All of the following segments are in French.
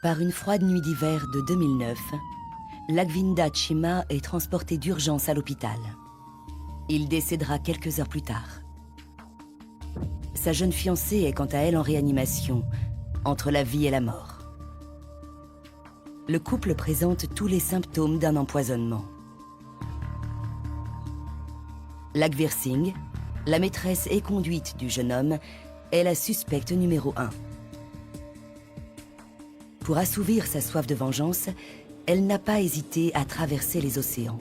Par une froide nuit d'hiver de 2009, Lagvinda Chima est transporté d'urgence à l'hôpital. Il décédera quelques heures plus tard. Sa jeune fiancée est quant à elle en réanimation, entre la vie et la mort. Le couple présente tous les symptômes d'un empoisonnement. Laghvir Singh, la maîtresse et conduite du jeune homme, est la suspecte numéro 1. Pour assouvir sa soif de vengeance, elle n'a pas hésité à traverser les océans.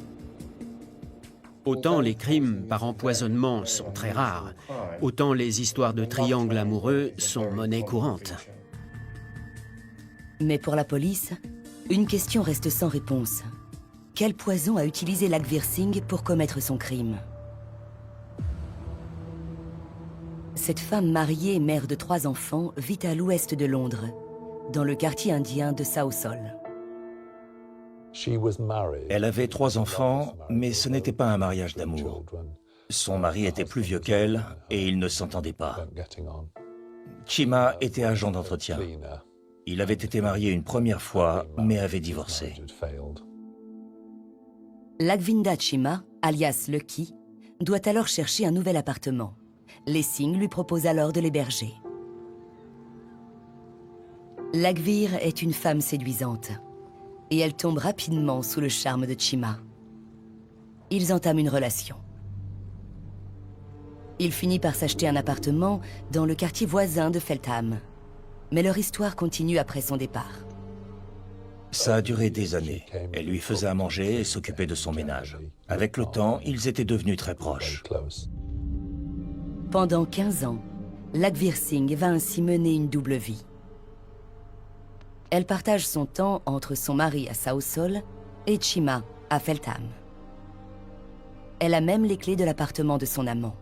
Autant les crimes par empoisonnement sont très rares, autant les histoires de triangles amoureux sont monnaie courante. Mais pour la police, une question reste sans réponse. Quel poison a utilisé Laghvir Singh pour commettre son crime? Cette femme mariée et mère de 3 enfants vit à l'ouest de Londres, dans le quartier indien de Southall. Elle avait 3 enfants, mais ce n'était pas un mariage d'amour. Son mari était plus vieux qu'elle et ils ne s'entendaient pas. Chima était agent d'entretien. Il avait été marié une première fois, mais avait divorcé. Lagvinda Chima, alias Lucky, doit alors chercher un nouvel appartement. Les Singh lui proposent alors de l'héberger. Laghvir est une femme séduisante et elle tombe rapidement sous le charme de Chima. Ils entament une relation. Il finit par s'acheter un appartement dans le quartier voisin de Feltham. Mais leur histoire continue après son départ. Ça a duré des années. Elle lui faisait à manger et s'occupait de son ménage. Avec le temps, ils étaient devenus très proches. Pendant 15 ans, Laghvir Singh va ainsi mener une double vie. Elle partage son temps entre son mari à Southall et Chima à Feltham. Elle a même les clés de l'appartement de son amant.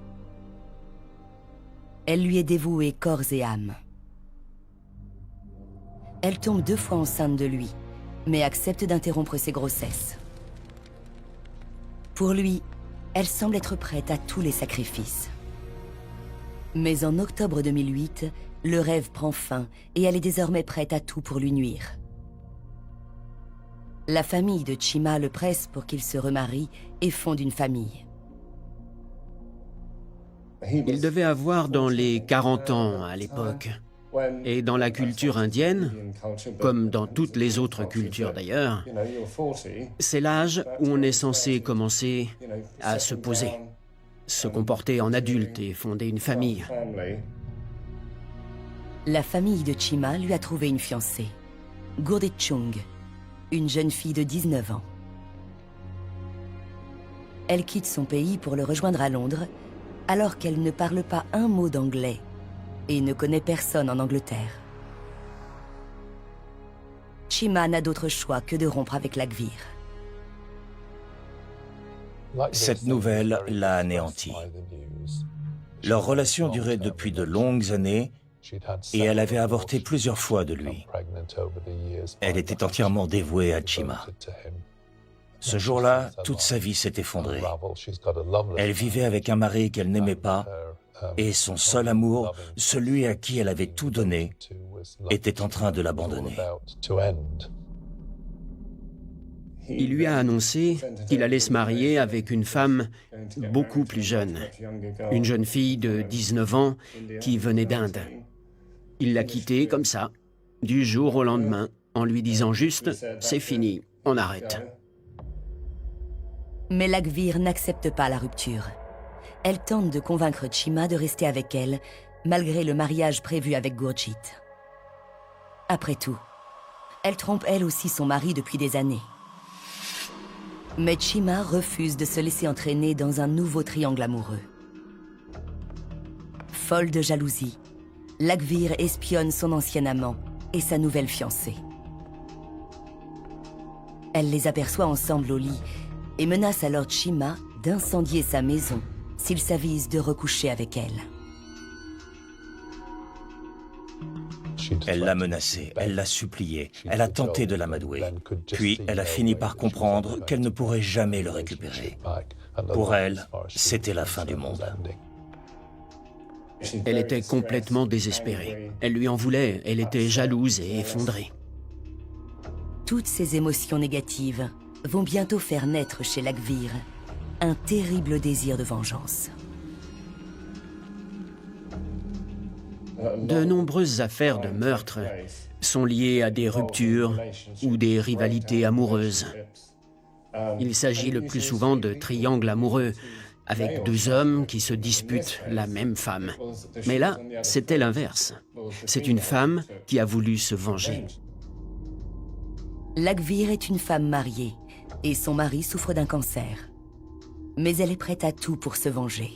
Elle lui est dévouée corps et âme. Elle tombe 2 fois enceinte de lui, mais accepte d'interrompre ses grossesses. Pour lui, elle semble être prête à tous les sacrifices. Mais en octobre 2008, le rêve prend fin et elle est désormais prête à tout pour lui nuire. La famille de Chima le presse pour qu'il se remarie et fonde une famille. Il devait avoir dans les 40 ans à l'époque. Et dans la culture indienne, comme dans toutes les autres cultures d'ailleurs, c'est l'âge où on est censé commencer à se poser, se comporter en adulte et fonder une famille. La famille de Chima lui a trouvé une fiancée, Gurdeep Chung, une jeune fille de 19 ans. Elle quitte son pays pour le rejoindre à Londres, alors qu'elle ne parle pas un mot d'anglais et ne connaît personne en Angleterre. Chima n'a d'autre choix que de rompre avec Laghvir. Cette nouvelle l'a anéanti. Leur relation durait depuis de longues années et elle avait avorté plusieurs fois de lui. Elle était entièrement dévouée à Chima. Ce jour-là, toute sa vie s'est effondrée. Elle vivait avec un mari qu'elle n'aimait pas et son seul amour, celui à qui elle avait tout donné, était en train de l'abandonner. Il lui a annoncé qu'il allait se marier avec une femme beaucoup plus jeune, une jeune fille de 19 ans qui venait d'Inde. Il l'a quittée comme ça, du jour au lendemain, en lui disant juste « c'est fini, on arrête ». Mais Laghvir n'accepte pas la rupture. Elle tente de convaincre Chima de rester avec elle, malgré le mariage prévu avec Gurjeet. Après tout, elle trompe elle aussi son mari depuis des années. Mais Chima refuse de se laisser entraîner dans un nouveau triangle amoureux. Folle de jalousie, Laghvir espionne son ancien amant et sa nouvelle fiancée. Elle les aperçoit ensemble au lit et menace alors Chima d'incendier sa maison s'il s'avise de recoucher avec elle. Elle l'a menacée, elle l'a suppliée, elle a tenté de l'amadouer. Puis elle a fini par comprendre qu'elle ne pourrait jamais le récupérer. Pour elle, c'était la fin du monde. Elle était complètement désespérée. Elle lui en voulait, elle était jalouse et effondrée. Toutes ces émotions négatives vont bientôt faire naître chez Laghvir un terrible désir de vengeance. De nombreuses affaires de meurtre sont liées à des ruptures ou des rivalités amoureuses. Il s'agit le plus souvent de triangles amoureux, avec deux hommes qui se disputent la même femme. Mais là, c'était l'inverse. C'est une femme qui a voulu se venger. Laghvir est une femme mariée et son mari souffre d'un cancer. Mais elle est prête à tout pour se venger.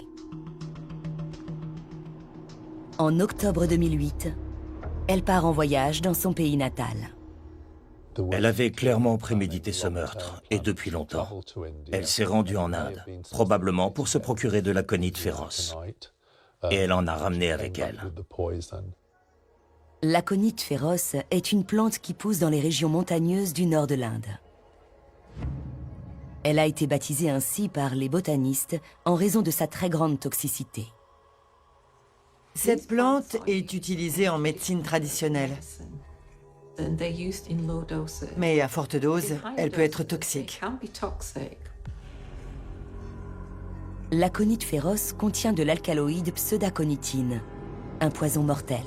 En octobre 2008, elle part en voyage dans son pays natal. Elle avait clairement prémédité ce meurtre, et depuis longtemps. Elle s'est rendue en Inde, probablement pour se procurer de l'aconite féroce. Et elle en a ramené avec elle. L'aconite féroce est une plante qui pousse dans les régions montagneuses du nord de l'Inde. Elle a été baptisée ainsi par les botanistes en raison de sa très grande toxicité. Cette plante est utilisée en médecine traditionnelle. Mais à forte dose, elle peut être toxique. L'aconite féroce contient de l'alcaloïde pseudaconitine, un poison mortel.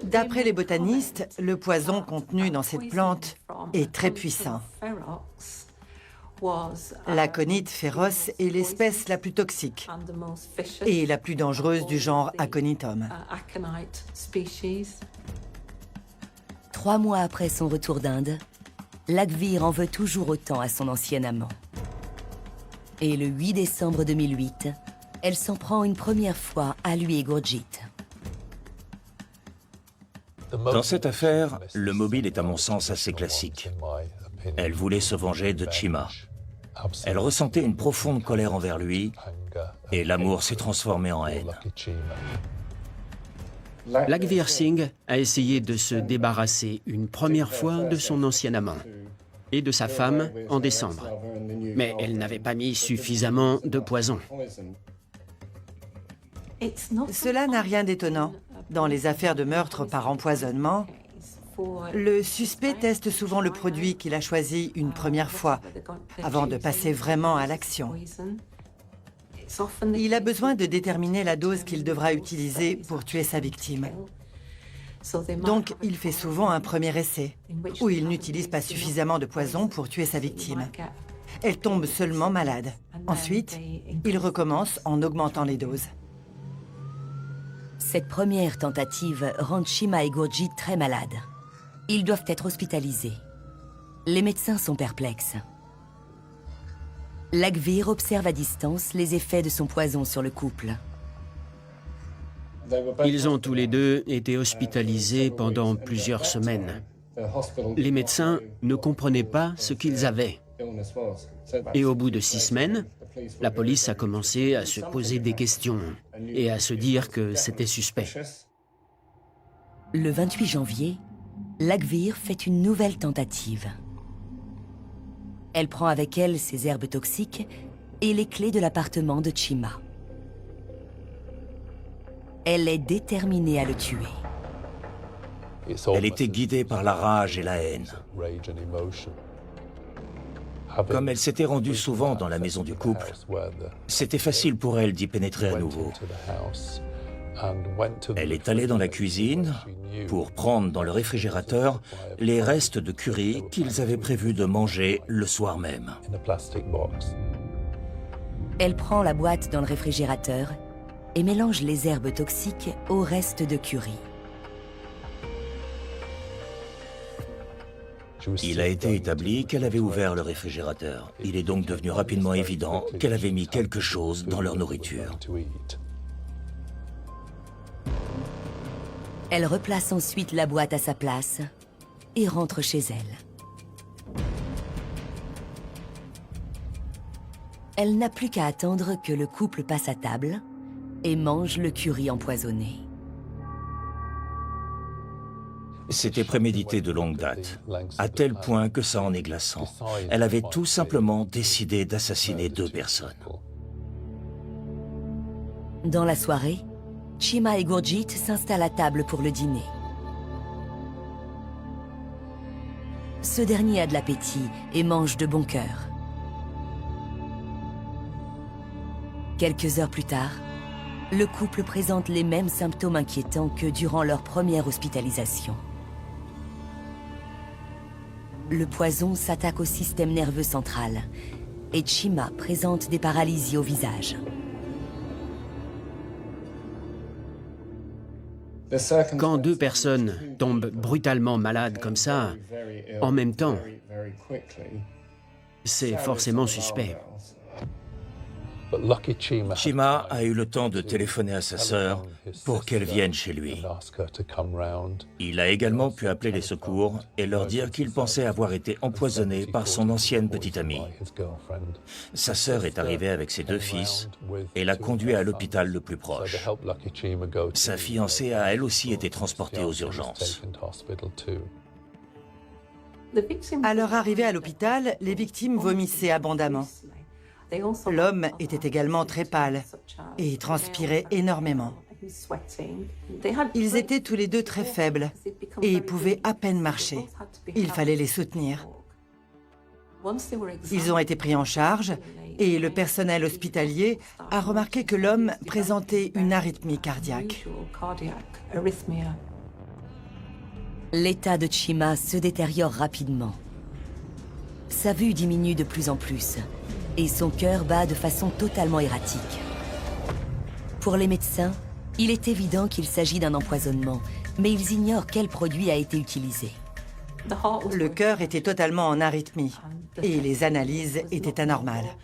D'après les botanistes, le poison contenu dans cette plante est très puissant. L'aconite féroce est l'espèce la plus toxique et la plus dangereuse du genre Aconitum. 3 mois après son retour d'Inde, Laghvir en veut toujours autant à son ancien amant. Et le 8 décembre 2008, elle s'en prend une première fois à lui et Gurjit. Dans cette affaire, le mobile est à mon sens assez classique. Elle voulait se venger de Chima. Elle ressentait une profonde colère envers lui, et l'amour s'est transformé en haine. Laghvir Singh a essayé de se débarrasser une première fois de son ancien amant et de sa femme en décembre. Mais elle n'avait pas mis suffisamment de poison. Cela n'a rien d'étonnant. Dans les affaires de meurtre par empoisonnement, le suspect teste souvent le produit qu'il a choisi une première fois, avant de passer vraiment à l'action. Il a besoin de déterminer la dose qu'il devra utiliser pour tuer sa victime. Donc, il fait souvent un premier essai, où il n'utilise pas suffisamment de poison pour tuer sa victime. Elle tombe seulement malade. Ensuite, il recommence en augmentant les doses. Cette première tentative rend Chima et Gurjit très malades. Ils doivent être hospitalisés. Les médecins sont perplexes. Laghvir observe à distance les effets de son poison sur le couple. Ils ont tous les deux été hospitalisés pendant plusieurs semaines. Les médecins ne comprenaient pas ce qu'ils avaient. Et au bout de 6 semaines, la police a commencé à se poser des questions et à se dire que c'était suspect. Le 28 janvier, Laghvir fait une nouvelle tentative. Elle prend avec elle ses herbes toxiques et les clés de l'appartement de Chima. Elle est déterminée à le tuer. Elle était guidée par la rage et la haine. Comme elle s'était rendue souvent dans la maison du couple, c'était facile pour elle d'y pénétrer à nouveau. Elle est allée dans la cuisine pour prendre dans le réfrigérateur les restes de curry qu'ils avaient prévu de manger le soir même. Elle prend la boîte dans le réfrigérateur et mélange les herbes toxiques au reste de curry. Il a été établi qu'elle avait ouvert le réfrigérateur. Il est donc devenu rapidement évident qu'elle avait mis quelque chose dans leur nourriture. Elle replace ensuite la boîte à sa place et rentre chez elle. Elle n'a plus qu'à attendre que le couple passe à table et mange le curry empoisonné. C'était prémédité de longue date, à tel point que ça en est glaçant. Elle avait tout simplement décidé d'assassiner 2 personnes. Dans la soirée, Chima et Gurjit s'installent à table pour le dîner. Ce dernier a de l'appétit et mange de bon cœur. Quelques heures plus tard, le couple présente les mêmes symptômes inquiétants que durant leur première hospitalisation. Le poison s'attaque au système nerveux central et Chima présente des paralysies au visage. Quand deux personnes tombent brutalement malades comme ça, en même temps, c'est forcément suspect. Chima a eu le temps de téléphoner à sa sœur pour qu'elle vienne chez lui. Il a également pu appeler les secours et leur dire qu'il pensait avoir été empoisonné par son ancienne petite amie. Sa sœur est arrivée avec ses deux fils et l'a conduit à l'hôpital le plus proche. Sa fiancée a elle aussi été transportée aux urgences. À leur arrivée à l'hôpital, les victimes vomissaient abondamment. L'homme était également très pâle et transpirait énormément. Ils étaient tous les deux très faibles et pouvaient à peine marcher. Il fallait les soutenir. Ils ont été pris en charge et le personnel hospitalier a remarqué que l'homme présentait une arythmie cardiaque. L'état de Chima se détériore rapidement. Sa vue diminue de plus en plus et son cœur bat de façon totalement erratique. Pour les médecins, il est évident qu'il s'agit d'un empoisonnement, mais ils ignorent quel produit a été utilisé. Le cœur était totalement en arythmie et les analyses étaient anormales.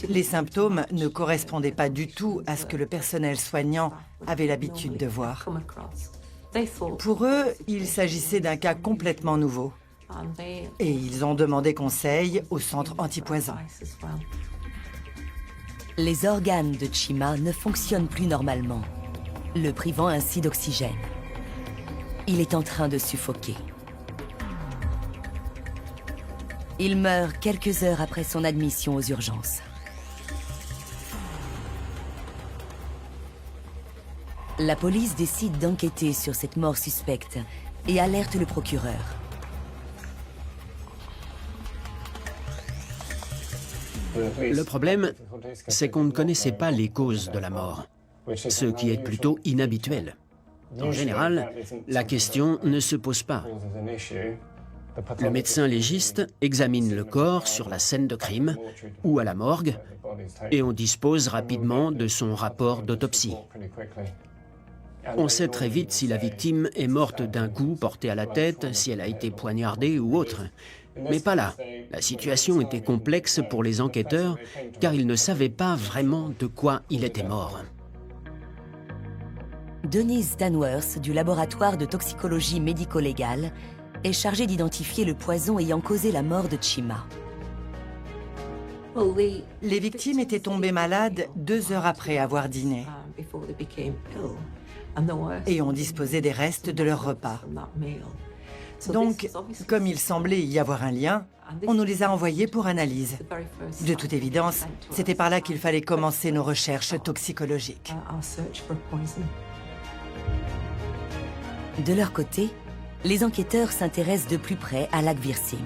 Les symptômes ne correspondaient pas du tout à ce que le personnel soignant avait l'habitude de voir. Pour eux, il s'agissait d'un cas complètement nouveau. Et ils ont demandé conseil au centre antipoison. Les organes de Chima ne fonctionnent plus normalement, le privant ainsi d'oxygène. Il est en train de suffoquer. Il meurt quelques heures après son admission aux urgences. La police décide d'enquêter sur cette mort suspecte et alerte le procureur. Le problème, c'est qu'on ne connaissait pas les causes de la mort, ce qui est plutôt inhabituel. En général, la question ne se pose pas. Le médecin légiste examine le corps sur la scène de crime ou à la morgue et on dispose rapidement de son rapport d'autopsie. On sait très vite si la victime est morte d'un coup porté à la tête, si elle a été poignardée ou autre. Mais pas là. La situation était complexe pour les enquêteurs car ils ne savaient pas vraiment de quoi il était mort. Denise Danworth, du laboratoire de toxicologie médico-légale, est chargée d'identifier le poison ayant causé la mort de Chima. Les victimes étaient tombées malades 2 heures après avoir dîné et ont disposé des restes de leur repas. Donc, comme il semblait y avoir un lien, on nous les a envoyés pour analyse. De toute évidence, c'était par là qu'il fallait commencer nos recherches toxicologiques. De leur côté, les enquêteurs s'intéressent de plus près à Lakhvir Singh.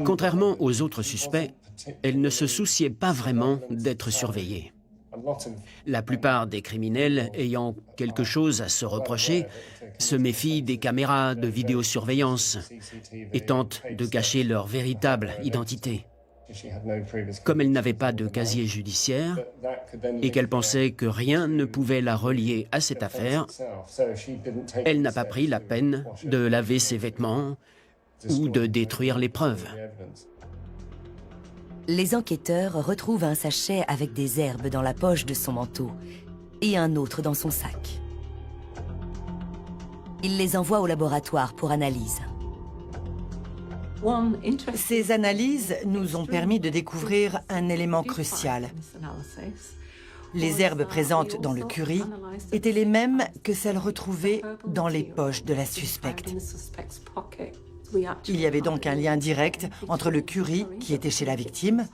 Contrairement aux autres suspects, elle ne se souciait pas vraiment d'être surveillée. La plupart des criminels ayant quelque chose à se reprocher se méfient des caméras de vidéosurveillance et tentent de cacher leur véritable identité. Comme elle n'avait pas de casier judiciaire et qu'elle pensait que rien ne pouvait la relier à cette affaire, elle n'a pas pris la peine de laver ses vêtements ou de détruire les preuves. Les enquêteurs retrouvent un sachet avec des herbes dans la poche de son manteau et un autre dans son sac. Ils les envoient au laboratoire pour analyse. Ces analyses nous ont permis de découvrir un élément crucial. Les herbes présentes dans le curry étaient les mêmes que celles retrouvées dans les poches de la suspecte. Il y avait donc un lien direct entre le curry qui était chez la victime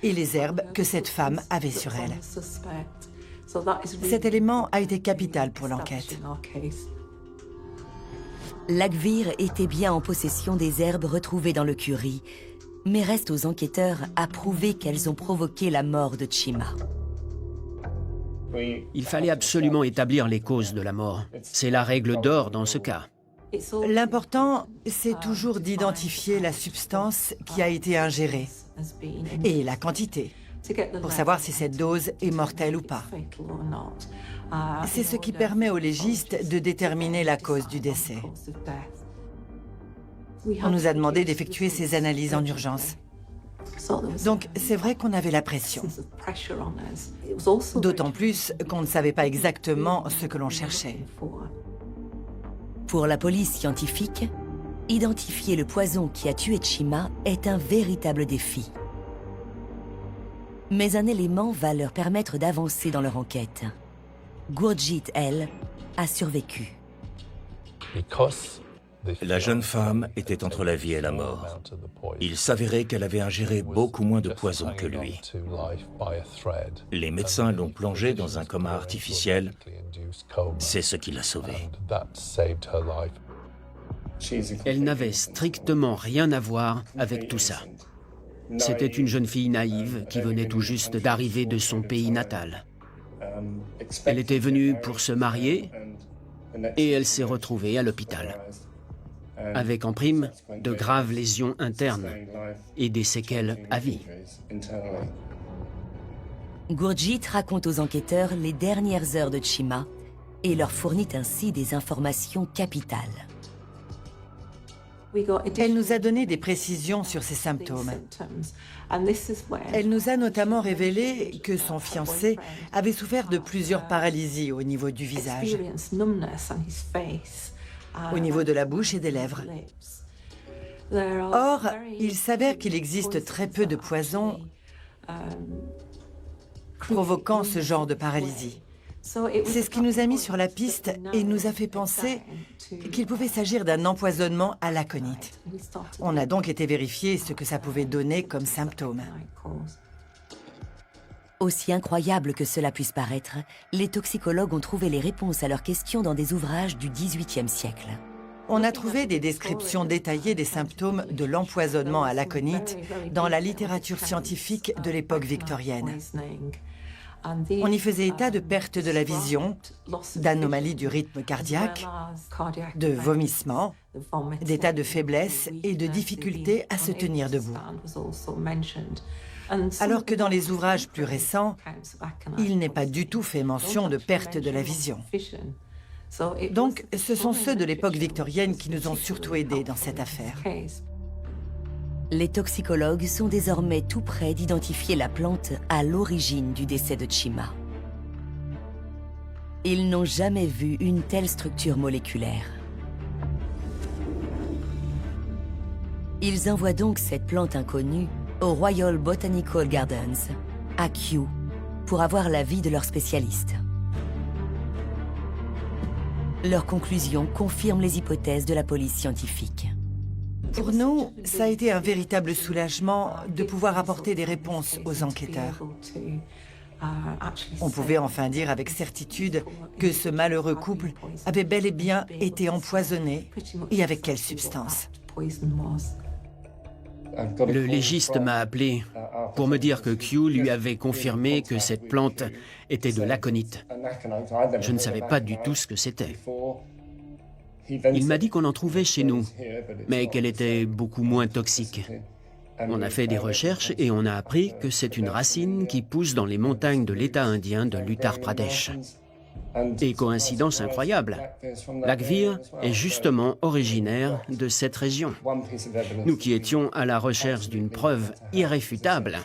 et les herbes que cette femme avait sur elle. Cet élément a été capital pour l'enquête. Laghvir était bien en possession des herbes retrouvées dans le curry, mais reste aux enquêteurs à prouver qu'elles ont provoqué la mort de Chima. Il fallait absolument établir les causes de la mort. C'est la règle d'or dans ce cas. L'important, c'est toujours d'identifier la substance qui a été ingérée et la quantité, pour savoir si cette dose est mortelle ou pas. C'est ce qui permet aux légistes de déterminer la cause du décès. On nous a demandé d'effectuer ces analyses en urgence. Donc, c'est vrai qu'on avait la pression. D'autant plus qu'on ne savait pas exactement ce que l'on cherchait. Pour la police scientifique, identifier le poison qui a tué Chima est un véritable défi. Mais un élément va leur permettre d'avancer dans leur enquête. Gurjit, elle, a survécu. La jeune femme était entre la vie et la mort. Il s'avérait qu'elle avait ingéré beaucoup moins de poison que lui. Les médecins l'ont plongée dans un coma artificiel. C'est ce qui l'a sauvée. Elle n'avait strictement rien à voir avec tout ça. C'était une jeune fille naïve qui venait tout juste d'arriver de son pays natal. Elle était venue pour se marier et elle s'est retrouvée à l'hôpital, avec en prime de graves lésions internes et des séquelles à vie. Gurjit raconte aux enquêteurs les dernières heures de Chima et leur fournit ainsi des informations capitales. Elle nous a donné des précisions sur ses symptômes. Elle nous a notamment révélé que son fiancé avait souffert de plusieurs paralysies au niveau du visage, au niveau de la bouche et des lèvres. Or, il s'avère qu'il existe très peu de poisons provoquant ce genre de paralysie. C'est ce qui nous a mis sur la piste et nous a fait penser qu'il pouvait s'agir d'un empoisonnement à l'aconite. On a donc été vérifier ce que ça pouvait donner comme symptômes. Aussi incroyable que cela puisse paraître, les toxicologues ont trouvé les réponses à leurs questions dans des ouvrages du XVIIIe siècle. On a trouvé des descriptions détaillées des symptômes de l'empoisonnement à l'aconite dans la littérature scientifique de l'époque victorienne. On y faisait état de perte de la vision, d'anomalies du rythme cardiaque, de vomissements, d'états de faiblesse et de difficultés à se tenir debout. Alors que dans les ouvrages plus récents, il n'est pas du tout fait mention de perte de la vision. Donc, ce sont ceux de l'époque victorienne qui nous ont surtout aidés dans cette affaire. Les toxicologues sont désormais tout près d'identifier la plante à l'origine du décès de Chima. Ils n'ont jamais vu une telle structure moléculaire. Ils envoient donc cette plante inconnue au Royal Botanical Gardens, à Kew, pour avoir l'avis de leurs spécialistes. Leurs conclusions confirment les hypothèses de la police scientifique. Pour nous, ça a été un véritable soulagement de pouvoir apporter des réponses aux enquêteurs. On pouvait enfin dire avec certitude que ce malheureux couple avait bel et bien été empoisonné et avec quelle substance. Le légiste m'a appelé pour me dire que Kew lui avait confirmé que cette plante était de l'aconite. Je ne savais pas du tout ce que c'était. Il m'a dit qu'on en trouvait chez nous, mais qu'elle était beaucoup moins toxique. On a fait des recherches et on a appris que c'est une racine qui pousse dans les montagnes de l'État indien de l'Uttar Pradesh. Et coïncidence incroyable, Laghvir est justement originaire de cette région. Nous qui étions à la recherche d'une preuve irréfutable,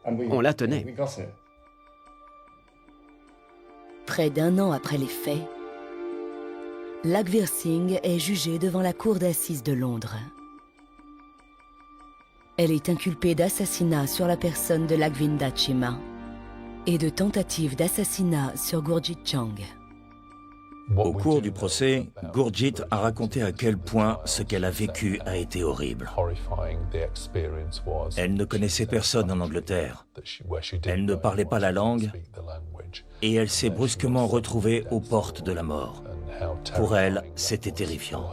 on la tenait. Près d'un an après les faits, Laghvir Singh est jugée devant la cour d'assises de Londres. Elle est inculpée d'assassinat sur la personne de Laghvinda Chima et de tentative d'assassinat sur Gurjit Chang. Au cours du procès, Gurjit a raconté à quel point ce qu'elle a vécu a été horrible. Elle ne connaissait personne en Angleterre. Elle ne parlait pas la langue et elle s'est brusquement retrouvée aux portes de la mort. Pour elle, c'était terrifiant.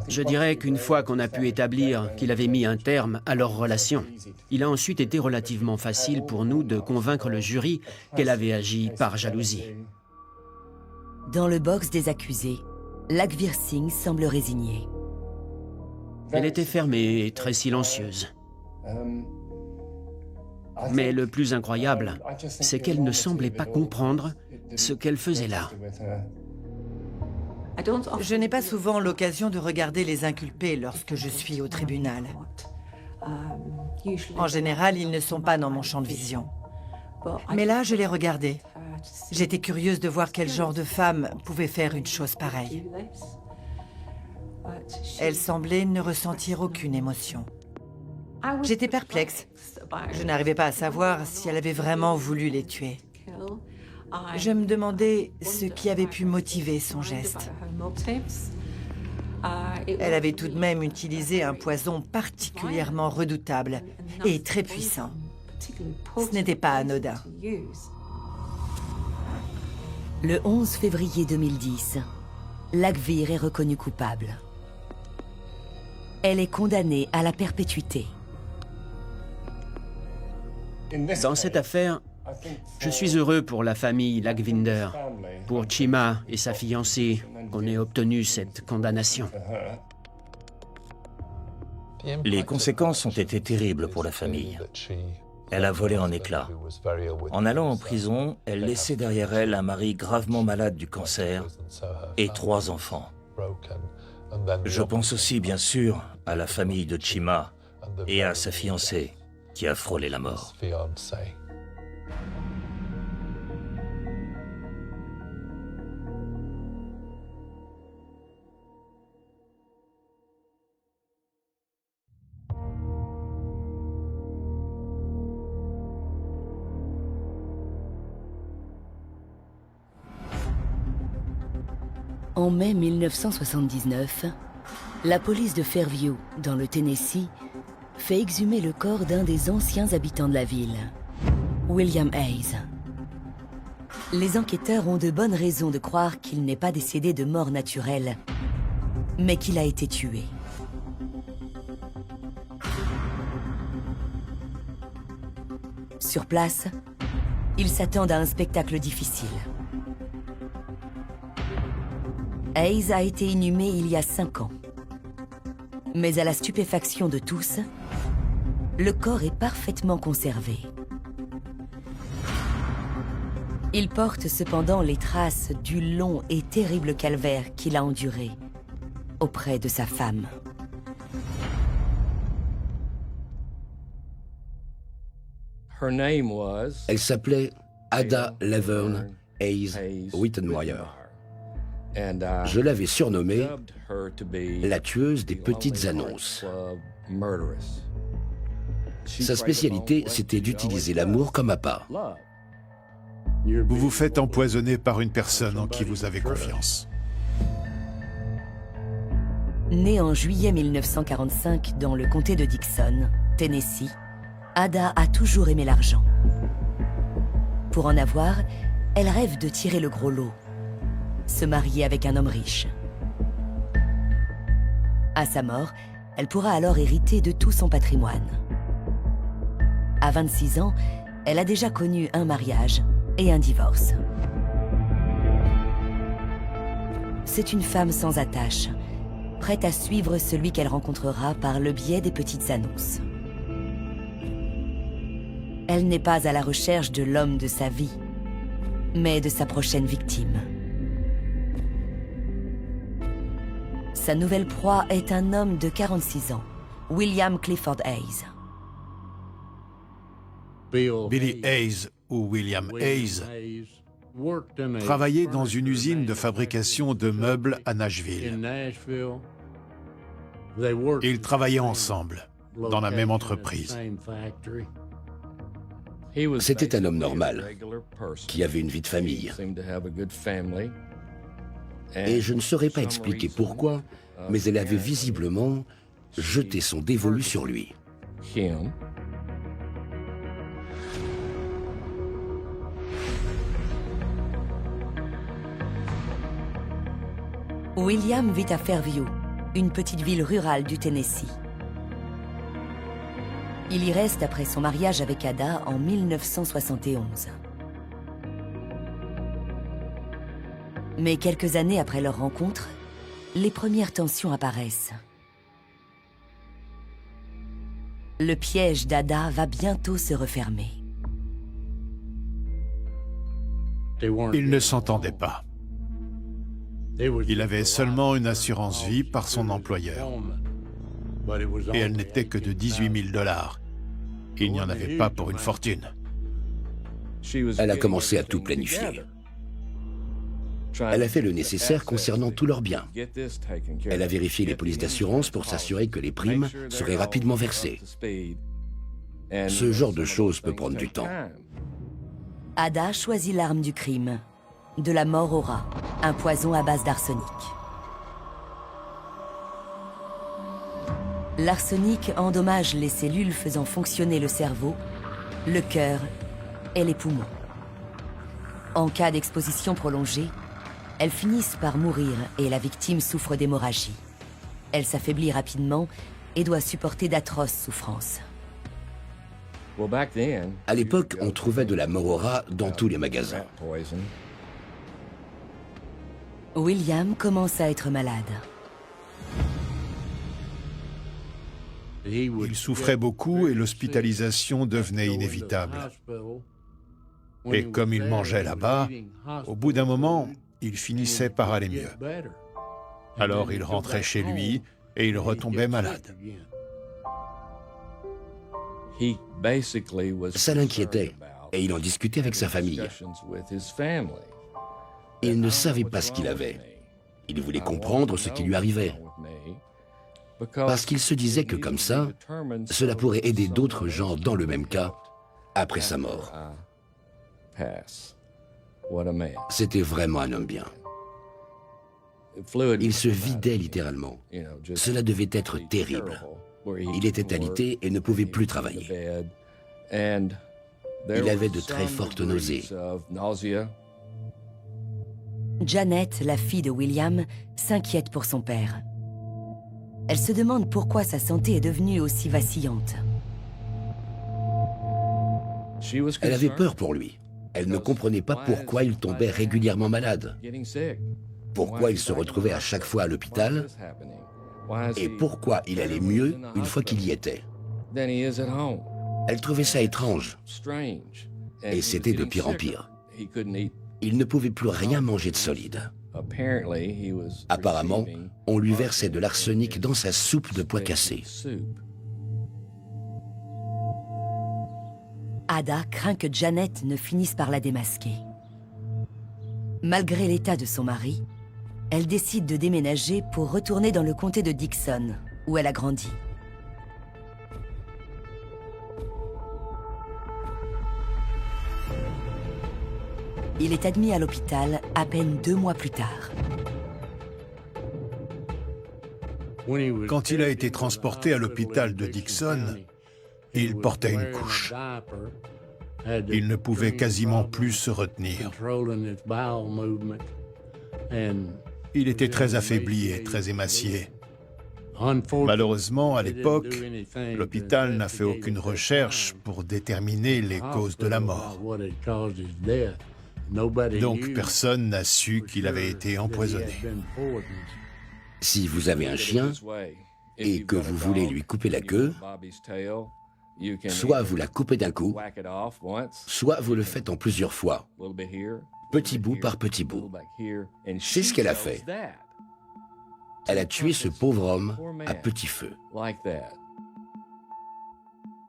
Je dirais qu'une fois qu'on a pu établir qu'il avait mis un terme à leur relation, il a ensuite été relativement facile pour nous de convaincre le jury qu'elle avait agi par jalousie. Dans le box des accusés, Laghvir Singh semble résignée. Elle était fermée et très silencieuse. Mais le plus incroyable, c'est qu'elle ne semblait pas comprendre ce qu'elle faisait là. Je n'ai pas souvent l'occasion de regarder les inculpés lorsque je suis au tribunal. En général, ils ne sont pas dans mon champ de vision. Mais là, je les regardais. J'étais curieuse de voir quel genre de femme pouvait faire une chose pareille. Elle semblait ne ressentir aucune émotion. J'étais perplexe. Je n'arrivais pas à savoir si elle avait vraiment voulu les tuer. Je me demandais ce qui avait pu motiver son geste. Elle avait tout de même utilisé un poison particulièrement redoutable et très puissant. Ce n'était pas anodin. Le 11 février 2010, Laghvir est reconnue coupable. Elle est condamnée à la perpétuité. Dans cette affaire, je suis heureux pour la famille Laghvinder, pour Chima et sa fiancée, qu'on ait obtenu cette condamnation. Les conséquences ont été terribles pour la famille. Elle a volé en éclats. En allant en prison, elle laissait derrière elle un mari gravement malade du cancer et 3 enfants. Je pense aussi, bien sûr, à la famille de Chima et à sa fiancée qui a frôlé la mort. En mai 1979, la police de Fairview, dans le Tennessee, fait exhumer le corps d'un des anciens habitants de la ville, William Hayes. Les enquêteurs ont de bonnes raisons de croire qu'il n'est pas décédé de mort naturelle, mais qu'il a été tué. Sur place, ils s'attendent à un spectacle difficile. Hayes a été inhumé il y a 5 ans. Mais à la stupéfaction de tous, le corps est parfaitement conservé. Il porte cependant les traces du long et terrible calvaire qu'il a enduré auprès de sa femme. Elle s'appelait Ada Laverne Hayes Wittenmeyer. Je l'avais surnommée la tueuse des petites annonces. Sa spécialité, c'était d'utiliser l'amour comme appât. Vous vous faites empoisonner par une personne en qui vous avez confiance. Née en juillet 1945 dans le comté de Dixon, Tennessee, Ada a toujours aimé l'argent. Pour en avoir, elle rêve de tirer le gros lot, se marier avec un homme riche. À sa mort, elle pourra alors hériter de tout son patrimoine. À 26 ans, elle a déjà connu un mariage et un divorce. C'est une femme sans attache, prête à suivre celui qu'elle rencontrera par le biais des petites annonces. Elle n'est pas à la recherche de l'homme de sa vie, mais de sa prochaine victime. Sa nouvelle proie est un homme de 46 ans, William Clifford Hayes. Billy Hayes, ou William Hayes, travaillait dans une usine de fabrication de meubles à Nashville. Ils travaillaient ensemble, dans la même entreprise. C'était un homme normal, qui avait une vie de famille. Et je ne saurais pas expliquer pourquoi, mais elle avait visiblement jeté son dévolu sur lui. William vit à Fairview, une petite ville rurale du Tennessee. Il y reste après son mariage avec Ada en 1971. Mais quelques années après leur rencontre, les premières tensions apparaissent. Le piège d'Ada va bientôt se refermer. Ils ne s'entendaient pas. Il avait seulement une assurance vie par son employeur. Et elle n'était que de 18 000 $. Il n'y en avait pas pour une fortune. Elle a commencé à tout planifier. Elle a fait le nécessaire concernant tous leurs biens. Elle a vérifié les polices d'assurance pour s'assurer que les primes seraient rapidement versées. Ce genre de choses peut prendre du temps. Ada choisit l'arme du crime, de la mort au rat, un poison à base d'arsenic. L'arsenic endommage les cellules faisant fonctionner le cerveau, le cœur et les poumons. En cas d'exposition prolongée, elles finissent par mourir et la victime souffre d'hémorragie. Elle s'affaiblit rapidement et doit supporter d'atroces souffrances. À l'époque, on trouvait de la mort au rat dans tous les magasins. William commence à être malade. Il souffrait beaucoup et l'hospitalisation devenait inévitable. Et comme il mangeait là-bas, au bout d'un moment, il finissait par aller mieux. Alors il rentrait chez lui et il retombait malade. Ça l'inquiétait et il en discutait avec sa famille. Il ne savait pas ce qu'il avait. Il voulait comprendre ce qui lui arrivait. Parce qu'il se disait que comme ça, cela pourrait aider d'autres gens dans le même cas après sa mort. C'était vraiment un homme bien. Il se vidait littéralement. Cela devait être terrible. Il était alité et ne pouvait plus travailler. Il avait de très fortes nausées. Janet, la fille de William, s'inquiète pour son père. Elle se demande pourquoi sa santé est devenue aussi vacillante. Elle avait peur pour lui. Elle ne comprenait pas pourquoi il tombait régulièrement malade. Pourquoi il se retrouvait à chaque fois à l'hôpital et pourquoi il allait mieux une fois qu'il y était. Elle trouvait ça étrange. Et c'était de pire en pire. Il ne pouvait plus rien manger de solide. Apparemment, on lui versait de l'arsenic dans sa soupe de pois cassés. Ada craint que Janet ne finisse par la démasquer. Malgré l'état de son mari, elle décide de déménager pour retourner dans le comté de Dixon, où elle a grandi. Il est admis à l'hôpital à peine 2 mois plus tard. Quand il a été transporté à l'hôpital de Dixon, il portait une couche. Il ne pouvait quasiment plus se retenir. Il était très affaibli et très émacié. Malheureusement, à l'époque, l'hôpital n'a fait aucune recherche pour déterminer les causes de la mort. Donc personne n'a su qu'il avait été empoisonné. Si vous avez un chien et que vous voulez lui couper la queue, soit vous la coupez d'un coup, soit vous le faites en plusieurs fois, petit bout par petit bout. C'est ce qu'elle a fait. Elle a tué ce pauvre homme à petit feu.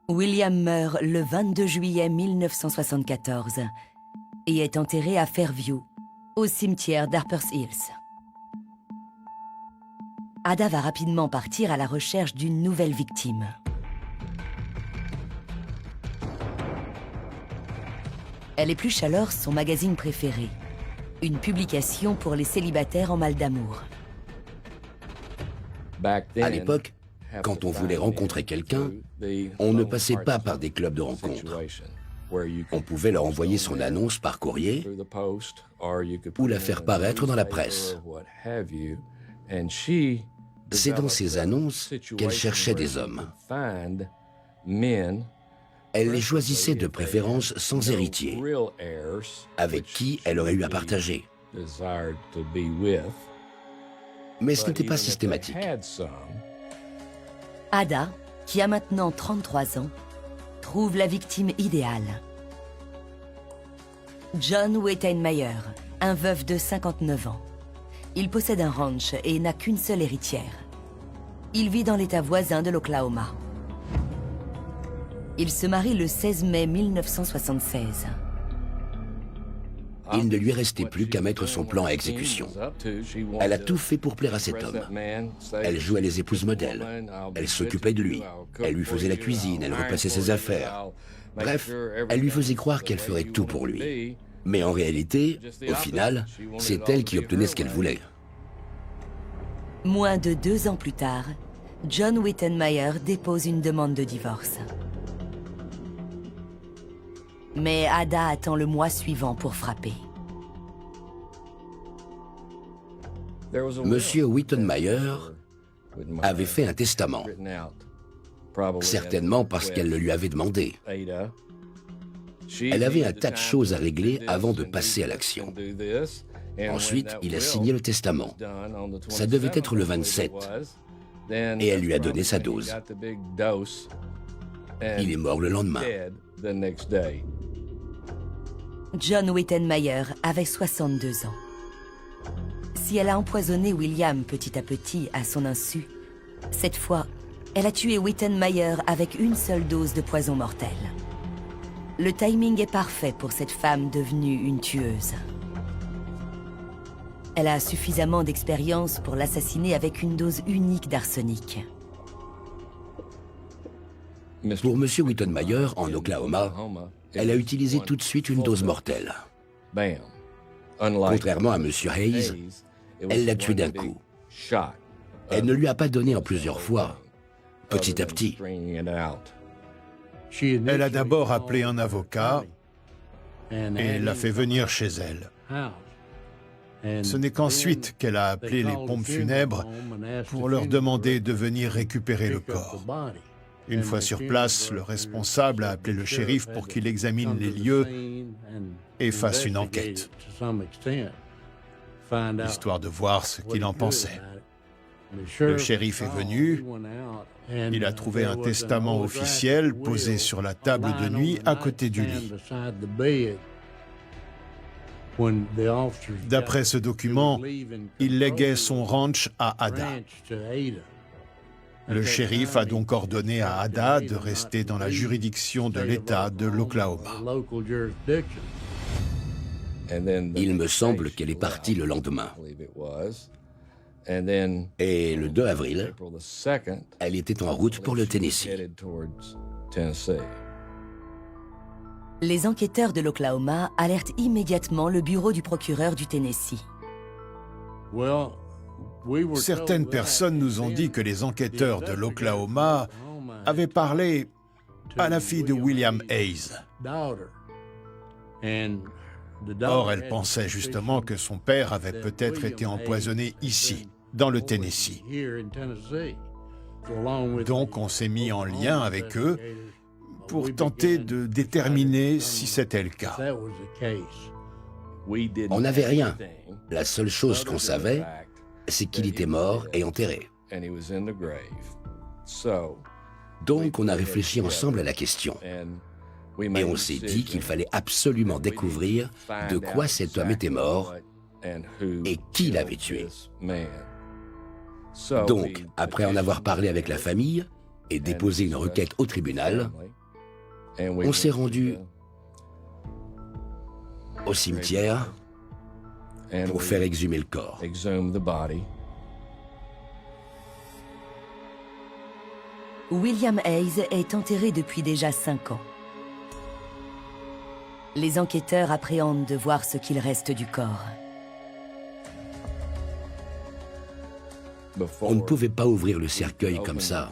William meurt le 22 juillet 1974 et est enterré à Fairview, au cimetière d'Harper's Hills. Ada va rapidement partir à la recherche d'une nouvelle victime. Elle épluche alors son magazine préféré, une publication pour les célibataires en mal d'amour. À l'époque, quand on voulait rencontrer quelqu'un, on ne passait pas par des clubs de rencontres. On pouvait leur envoyer son annonce par courrier ou la faire paraître dans la presse. C'est dans ses annonces qu'elle cherchait des hommes. Elle les choisissait de préférence sans héritier, avec qui elle aurait eu à partager. Mais ce n'était pas systématique. Ada, qui a maintenant 33 ans, trouve la victime idéale. John Wettenmeyer, un veuf de 59 ans. Il possède un ranch et n'a qu'une seule héritière. Il vit dans l'État voisin de l'Oklahoma. Il se marie le 16 mai 1976. Il ne lui restait plus qu'à mettre son plan à exécution. Elle a tout fait pour plaire à cet homme. Elle jouait les épouses modèles. Elle s'occupait de lui. Elle lui faisait la cuisine, elle repassait ses affaires. Bref, elle lui faisait croire qu'elle ferait tout pour lui. Mais en réalité, au final, c'est elle qui obtenait ce qu'elle voulait. Moins de 2 ans plus tard, John Wettenmeyer dépose une demande de divorce. Mais Ada attend le mois suivant pour frapper. Monsieur Wettenmeyer avait fait un testament, certainement parce qu'elle le lui avait demandé. Elle avait un tas de choses à régler avant de passer à l'action. Ensuite, il a signé le testament. Ça devait être le 27, et elle lui a donné sa dose. Il est mort le lendemain. John Wettenmeyer avait 62 ans. Si elle a empoisonné William petit à petit à son insu, cette fois, elle a tué Wettenmeyer avec une seule dose de poison mortel. Le timing est parfait pour cette femme devenue une tueuse. Elle a suffisamment d'expérience pour l'assassiner avec une dose unique d'arsenic. Pour M. Wettenmeyer, en Oklahoma, elle a utilisé tout de suite une dose mortelle. Contrairement à M. Hayes, elle l'a tué d'un coup. Elle ne lui a pas donné en plusieurs fois, petit à petit. Elle a d'abord appelé un avocat et l'a fait venir chez elle. Ce n'est qu'ensuite qu'elle a appelé les pompes funèbres pour leur demander de venir récupérer le corps. Une fois sur place, le responsable a appelé le shérif pour qu'il examine les lieux et fasse une enquête, histoire de voir ce qu'il en pensait. Le shérif est venu, il a trouvé un testament officiel posé sur la table de nuit à côté du lit. D'après ce document, il léguait son ranch à Ada. Le shérif a donc ordonné à Ada de rester dans la juridiction de l'État de l'Oklahoma. Il me semble qu'elle est partie le lendemain. Et le 2 avril, elle était en route pour le Tennessee. Les enquêteurs de l'Oklahoma alertent immédiatement le bureau du procureur du Tennessee. Certaines personnes nous ont dit que les enquêteurs de l'Oklahoma avaient parlé à la fille de William Hayes. Or, elle pensait justement que son père avait peut-être été empoisonné ici, dans le Tennessee. Donc, on s'est mis en lien avec eux pour tenter de déterminer si c'était le cas. On n'avait rien. La seule chose qu'on savait, c'est qu'il était mort et enterré. Donc, on a réfléchi ensemble à la question. Et on s'est dit qu'il fallait absolument découvrir de quoi cet homme était mort et qui l'avait tué. Donc, après en avoir parlé avec la famille et déposé une requête au tribunal, on s'est rendu au cimetière pour faire exhumer le corps. William Hayes est enterré depuis déjà 5 ans. Les enquêteurs appréhendent de voir ce qu'il reste du corps. On ne pouvait pas ouvrir le cercueil comme ça.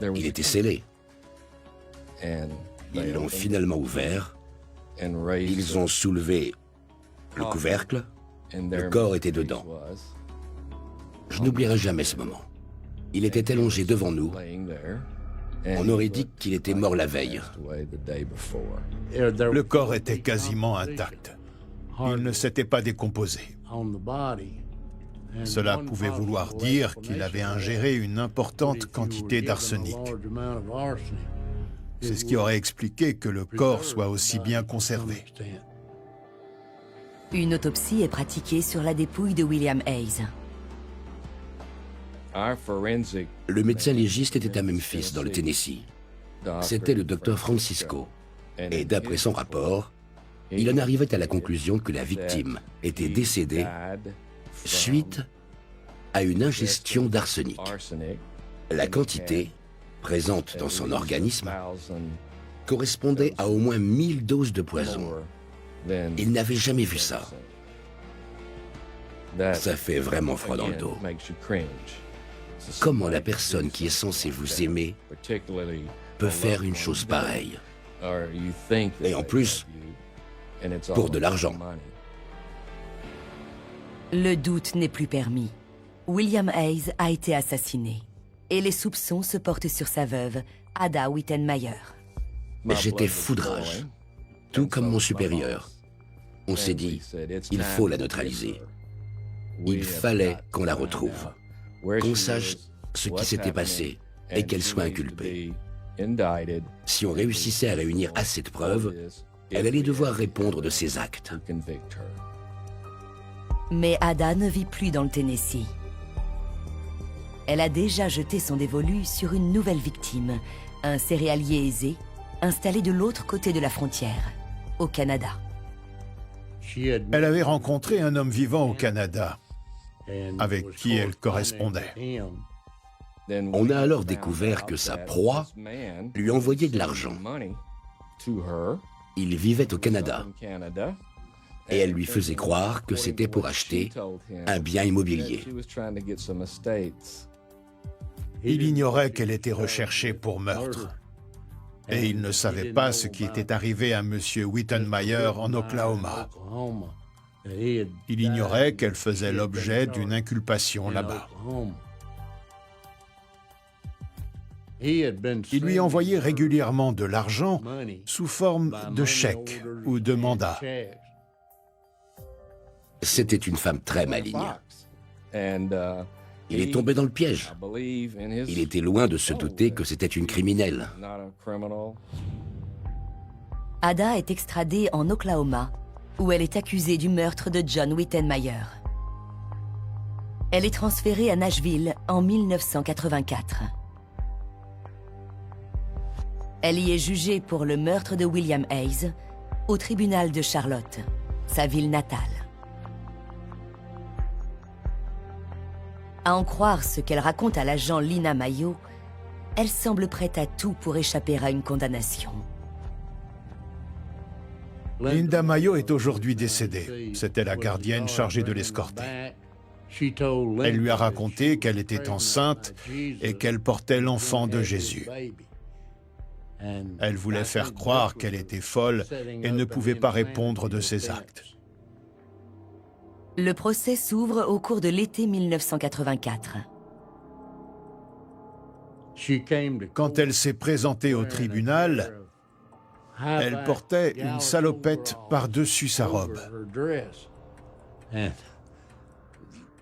Il était scellé. Ils l'ont finalement ouvert. Ils ont soulevé le couvercle. Le corps était dedans. Je n'oublierai jamais ce moment. Il était allongé devant nous. On aurait dit qu'il était mort la veille. Le corps était quasiment intact. Il ne s'était pas décomposé. Cela pouvait vouloir dire qu'il avait ingéré une importante quantité d'arsenic. C'est ce qui aurait expliqué que le corps soit aussi bien conservé. Une autopsie est pratiquée sur la dépouille de William Hayes. Le médecin légiste était à Memphis, dans le Tennessee. C'était le docteur Francisco. Et d'après son rapport, il en arrivait à la conclusion que la victime était décédée suite à une ingestion d'arsenic. La quantité présente dans son organisme correspondait à au moins 1000 doses de poison. Il n'avait jamais vu ça. Ça fait vraiment froid dans le dos. Comment la personne qui est censée vous aimer peut faire une chose pareille? Et en plus, pour de l'argent. Le doute n'est plus permis. William Hayes a été assassiné. Et les soupçons se portent sur sa veuve, Ada Wittenmeyer. J'étais fou de rage, tout comme mon supérieur. On s'est dit, il faut la neutraliser. Il fallait qu'on la retrouve, qu'on sache ce qui s'était passé et qu'elle soit inculpée. Si on réussissait à réunir assez de preuves, elle allait devoir répondre de ses actes. Mais Ada ne vit plus dans le Tennessee. Elle a déjà jeté son dévolu sur une nouvelle victime, un céréalier aisé, installé de l'autre côté de la frontière, au Canada. Elle avait rencontré un homme vivant au Canada, avec qui elle correspondait. On a alors découvert que sa proie lui envoyait de l'argent. Il vivait au Canada et elle lui faisait croire que c'était pour acheter un bien immobilier. Il ignorait qu'elle était recherchée pour meurtre. Et il ne savait pas ce qui était arrivé à M. Wittenmeyer en Oklahoma. Il ignorait qu'elle faisait l'objet d'une inculpation là-bas. Il lui envoyait régulièrement de l'argent sous forme de chèques ou de mandats. C'était une femme très maligne. Il est tombé dans le piège. Il était loin de se douter que c'était une criminelle. Ada est extradée en Oklahoma, où elle est accusée du meurtre de John Wittenmeyer. Elle est transférée à Nashville en 1984. Elle y est jugée pour le meurtre de William Hayes au tribunal de Charlotte, sa ville natale. À en croire ce qu'elle raconte à l'agent Lina Mayo, elle semble prête à tout pour échapper à une condamnation. Linda Mayo est aujourd'hui décédée. C'était la gardienne chargée de l'escorter. Elle lui a raconté qu'elle était enceinte et qu'elle portait l'enfant de Jésus. Elle voulait faire croire qu'elle était folle et ne pouvait pas répondre de ses actes. Le procès s'ouvre au cours de l'été 1984. Quand elle s'est présentée au tribunal, elle portait une salopette par-dessus sa robe. Elle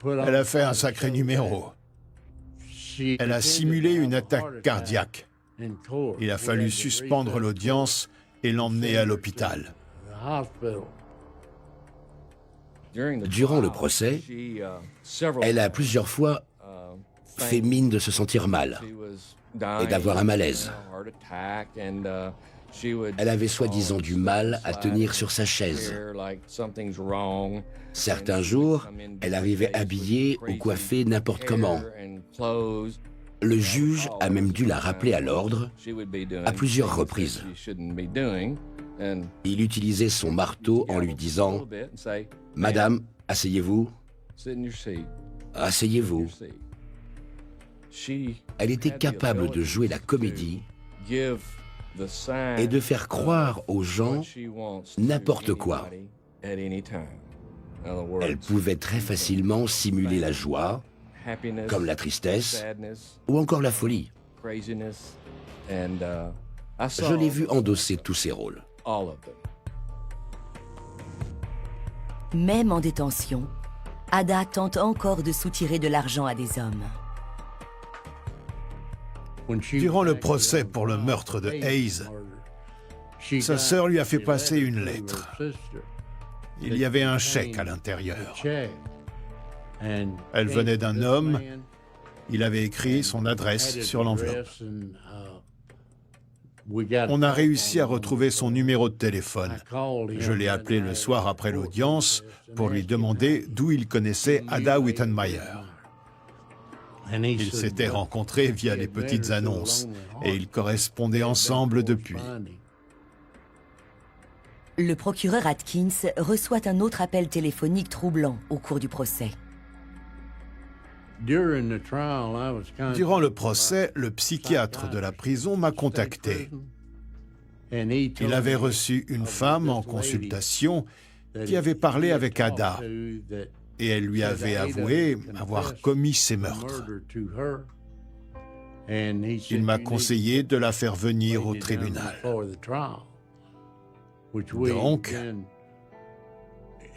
a fait un sacré numéro. Elle a simulé une attaque cardiaque. Il a fallu suspendre l'audience et l'emmener à l'hôpital. Durant le procès, elle a plusieurs fois fait mine de se sentir mal et d'avoir un malaise. Elle avait soi-disant du mal à tenir sur sa chaise. Certains jours, elle arrivait habillée ou coiffée n'importe comment. Le juge a même dû la rappeler à l'ordre à plusieurs reprises. Il utilisait son marteau en lui disant « Madame, asseyez-vous. Asseyez-vous. » Elle était capable de jouer la comédie et de faire croire aux gens n'importe quoi. Elle pouvait très facilement simuler la joie comme la tristesse ou encore la folie. Je l'ai vu endosser tous ces rôles. Même en détention, Ada tente encore de soutirer de l'argent à des hommes. Durant le procès pour le meurtre de Hayes, sa sœur lui a fait passer une lettre. Il y avait un chèque à l'intérieur. Elle venait d'un homme. Il avait écrit son adresse sur l'enveloppe. On a réussi à retrouver son numéro de téléphone. Je l'ai appelé le soir après l'audience pour lui demander d'où il connaissait Ada Wittenmeyer. Ils s'étaient rencontrés via les petites annonces et ils correspondaient ensemble depuis. Le procureur Atkins reçoit un autre appel téléphonique troublant au cours du procès. Durant le procès, le psychiatre de la prison m'a contacté. Il avait reçu une femme en consultation qui avait parlé avec Ada et elle lui avait avoué avoir commis ces meurtres. Il m'a conseillé de la faire venir au tribunal. Donc,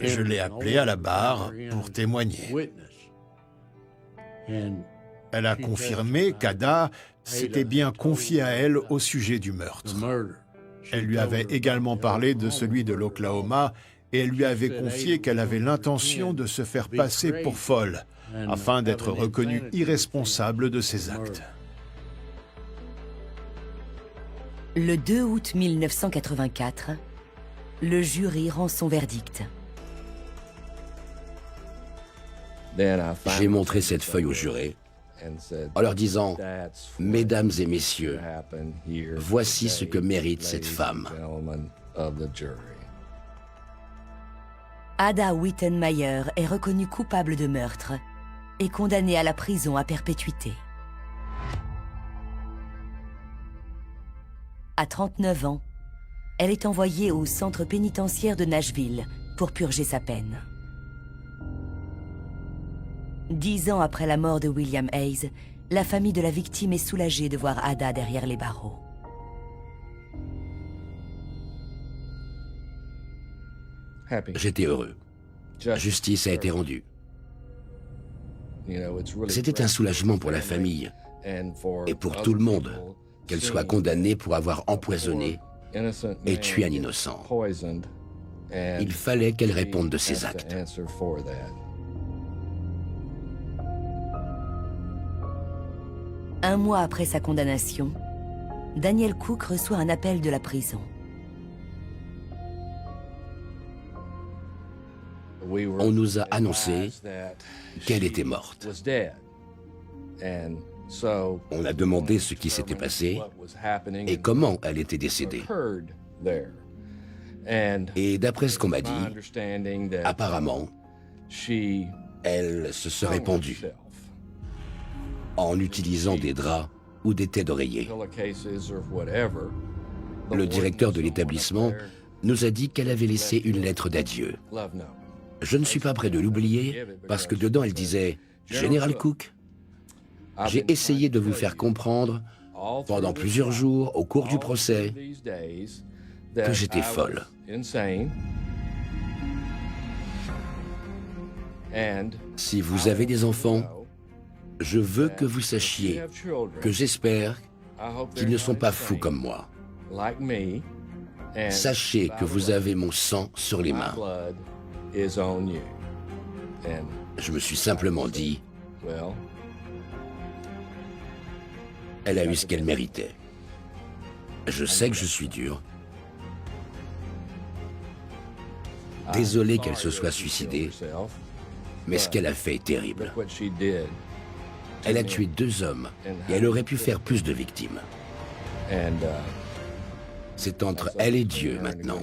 je l'ai appelée à la barre pour témoigner. Elle a confirmé qu'Ada s'était bien confiée à elle au sujet du meurtre. Elle lui avait également parlé de celui de l'Oklahoma et elle lui avait confié qu'elle avait l'intention de se faire passer pour folle afin d'être reconnue irresponsable de ses actes. Le 2 août 1984, le jury rend son verdict. J'ai montré cette feuille aux jurés en leur disant « Mesdames et messieurs, voici ce que mérite cette femme. » Ada Wittenmeyer est reconnue coupable de meurtre et condamnée à la prison à perpétuité. À 39 ans, elle est envoyée au centre pénitentiaire de Nashville pour purger sa peine. 10 ans après la mort de William Hayes, la famille de la victime est soulagée de voir Ada derrière les barreaux. J'étais heureux. Justice a été rendue. C'était un soulagement pour la famille et pour tout le monde qu'elle soit condamnée pour avoir empoisonné et tué un innocent. Il fallait qu'elle réponde de ses actes. Un mois après sa condamnation, Daniel Cook reçoit un appel de la prison. On nous a annoncé qu'elle était morte. On a demandé ce qui s'était passé et comment elle était décédée. Et d'après ce qu'on m'a dit, apparemment, elle se serait pendue en utilisant des draps ou des têtes d'oreiller. Le directeur de l'établissement nous a dit qu'elle avait laissé une lettre d'adieu. Je ne suis pas prêt de l'oublier parce que dedans elle disait « Général Cook, j'ai essayé de vous faire comprendre pendant plusieurs jours au cours du procès que j'étais folle. Si vous avez des enfants, je veux que vous sachiez que j'espère qu'ils ne sont pas fous comme moi. Sachez que vous avez mon sang sur les mains. » Je me suis simplement dit, elle a eu ce qu'elle méritait. Je sais que je suis dur. Désolé qu'elle se soit suicidée, mais ce qu'elle a fait est terrible. Elle a tué 2 hommes et elle aurait pu faire plus de victimes. C'est entre elle et Dieu maintenant.